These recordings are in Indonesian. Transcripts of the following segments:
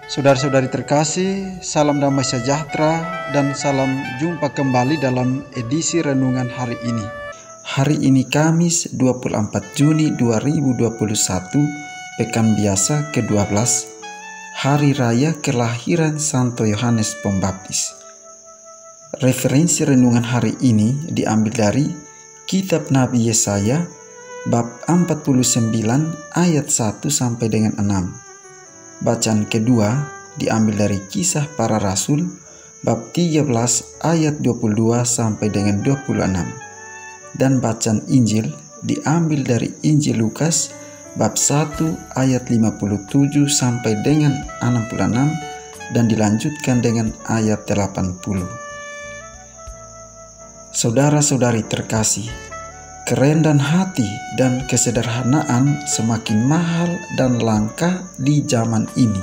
Saudara-saudari terkasih, salam damai sejahtera dan salam jumpa kembali dalam edisi renungan hari ini. Hari ini Kamis 24 Juni 2021, pekan biasa ke-12, Hari Raya Kelahiran Santo Yohanes Pembaptis. Referensi renungan hari ini diambil dari Kitab Nabi Yesaya, bab 49 ayat 1 sampai dengan 6. Bacaan kedua diambil dari Kisah Para Rasul bab 13 ayat 22 sampai dengan 26. Dan bacaan Injil diambil dari Injil Lukas bab 1 ayat 57 sampai dengan 66 dan dilanjutkan dengan ayat 80. Saudara-saudari terkasih, kerendahan hati dan kesederhanaan semakin mahal dan langka di zaman ini.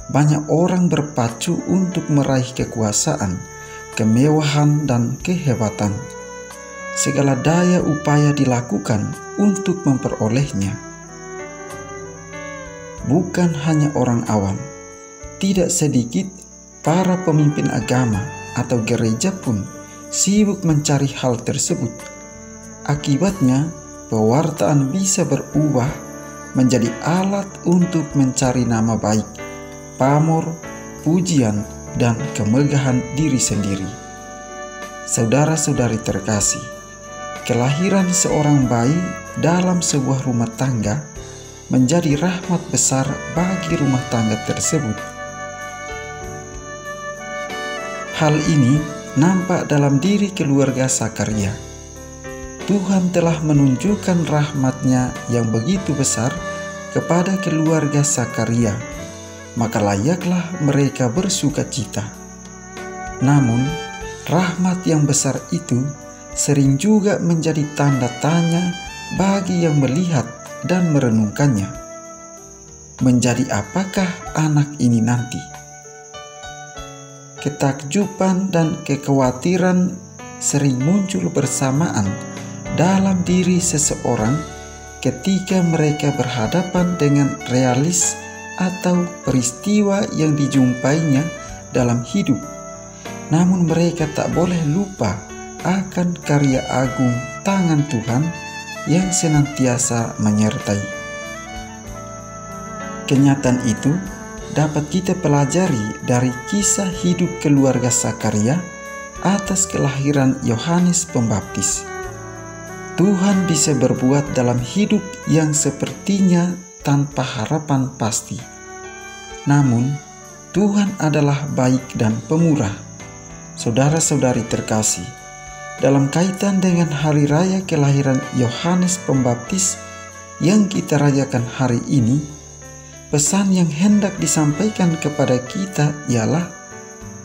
Banyak orang berpacu untuk meraih kekuasaan, kemewahan, dan kehebatan. Segala daya upaya dilakukan untuk memperolehnya. Bukan hanya orang awam, tidak sedikit para pemimpin agama atau gereja pun sibuk mencari hal tersebut. Akibatnya, pewartaan bisa berubah menjadi alat untuk mencari nama baik, pamor, pujian, dan kemegahan diri sendiri. Saudara-saudari terkasih, kelahiran seorang bayi dalam sebuah rumah tangga menjadi rahmat besar bagi rumah tangga tersebut. Hal ini nampak dalam diri keluarga Zakaria. Tuhan telah menunjukkan rahmat-Nya yang begitu besar kepada keluarga Zakaria, maka layaklah mereka bersukacita. Namun, rahmat yang besar itu sering juga menjadi tanda tanya bagi yang melihat dan merenungkannya. Menjadi apakah anak ini nanti? Ketakjuban dan kekhawatiran sering muncul bersamaan dalam diri seseorang ketika mereka berhadapan dengan realis atau peristiwa yang dijumpainya dalam hidup. Namun mereka tak boleh lupa akan karya agung tangan Tuhan yang senantiasa menyertai. Kenyataan itu dapat kita pelajari dari kisah hidup keluarga Zakaria atas kelahiran Yohanes Pembaptis. Tuhan bisa berbuat dalam hidup yang sepertinya tanpa harapan pasti. Namun, Tuhan adalah baik dan pemurah. Saudara-saudari terkasih, dalam kaitan dengan hari raya kelahiran Yohanes Pembaptis yang kita rayakan hari ini, pesan yang hendak disampaikan kepada kita ialah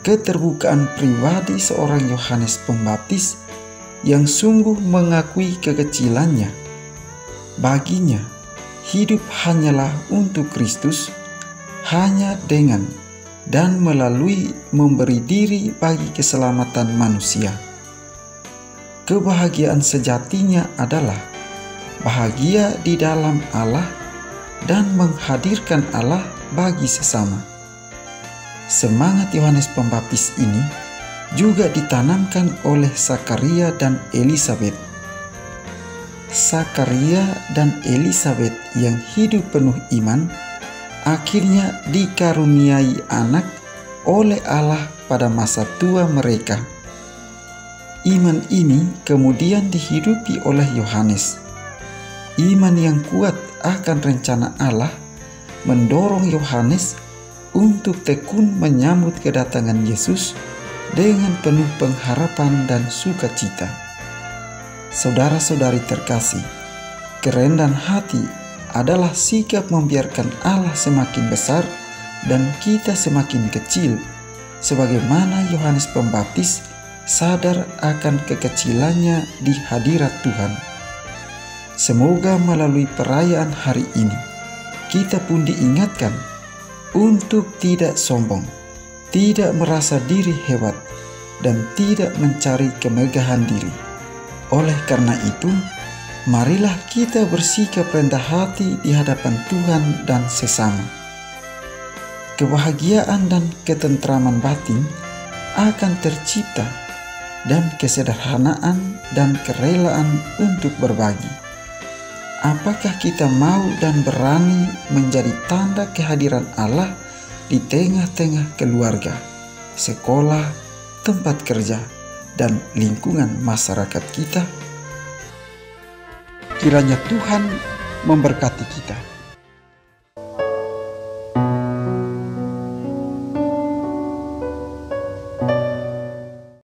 keterbukaan pribadi seorang Yohanes Pembaptis yang sungguh mengakui kekecilannya. Baginya, hidup hanyalah untuk Kristus, hanya dengan dan melalui memberi diri bagi keselamatan manusia. Kebahagiaan sejatinya adalah bahagia di dalam Allah dan menghadirkan Allah bagi sesama. Semangat Yohanes Pembaptis ini juga ditanamkan oleh Zakaria dan Elisabet. Zakaria dan Elisabet yang hidup penuh iman akhirnya dikaruniai anak oleh Allah pada masa tua mereka. Iman ini kemudian dihidupi oleh Yohanes. Iman yang kuat akan rencana Allah mendorong Yohanes untuk tekun menyambut kedatangan Yesus dengan penuh pengharapan dan sukacita. Saudara-saudari terkasih, kerendahan hati adalah sikap membiarkan Allah semakin besar dan kita semakin kecil, sebagaimana Yohanes Pembaptis sadar akan kekecilannya di hadirat Tuhan. Semoga melalui perayaan hari ini, kita pun diingatkan untuk tidak sombong, tidak merasa diri hebat, dan tidak mencari kemegahan diri. Oleh karena itu, marilah kita bersikap rendah hati di hadapan Tuhan dan sesama. kebahagiaan dan ketentraman batin akan tercipta, dan kesederhanaan dan kerelaan untuk berbagi. Apakah kita mau dan berani menjadi tanda kehadiran Allah di tengah-tengah keluarga, sekolah, tempat kerja, dan lingkungan masyarakat kita? Kiranya Tuhan memberkati kita.